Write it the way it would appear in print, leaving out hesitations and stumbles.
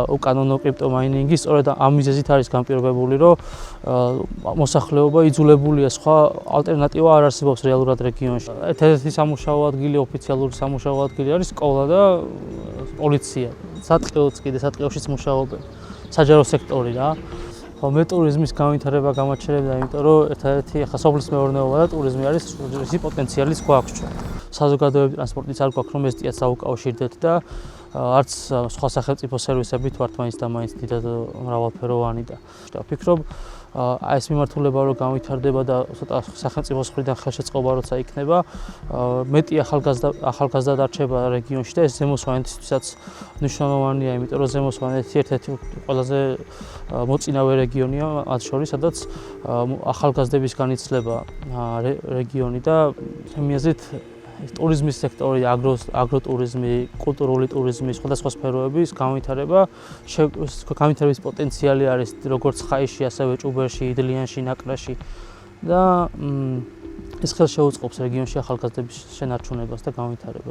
უკანონო კრიპტომაინინგი, სწორედ ამ მიზეზით არის განპირობებული, რომ მოსახლეობა იძულებულია სხვა ალტერნატივა არ არსებობს რეალურად რეგიონში. Ერთ-ერთი სამუშაო ადგილი, ოფიციალური სამუშაო ადგილი არის სკოლა და პოლიცია. სატყეოც კიდე სატყეოშიც მუშაობენ. საჯარო სექტორი რა. მე ტურიზმის განვითარება გამაჩერებდა, იმიტომ რომ ერთ-ერთი ახლა სოფლის მეურნეობა და ტურიზმი არის ისი პოტენციალიც გვაქვს ჩვენ. საზოგადოებრივი ტრანსპორტიც არ გვაქვს, რომ ესტიაც დაუკავშირდეთ და არც სხვა სახელმწიფო სერვისებით ვართ მაინც და მაინც დიდად მრავალფეროვანი და ვფიქრობ, ეს მიმართულება რომ განვითარდება და ცოტა სახელმწიფოს მხრიდან ხელშეწყობა როცა იქნება, მეტი ახალგაზრდა დარჩება რეგიონში და ეს ზემო სვანეთისთვისაც მნიშვნელოვანია, იმიტომ რომ ზემო სვანეთი ერთ-ერთი ყველაზე მოწინავე რეგიონია მათ შორის, სადაც ახალგაზრდების განიცლება რეგიონი და ჩემი აზრით ტურიზმის სექტორი, აგროტურიზმი, კულტურული ტურიზმი, სხვადასხვა სფეროების განვითარების პოტენციალი არის როგორც ხაიში, ასევე ჭუბერში, იდლიანში, ნაკრაში და ეს ხელს შეუწყობს რეგიონში ახალგაზრდების შენარჩუნებას და განვითარებას.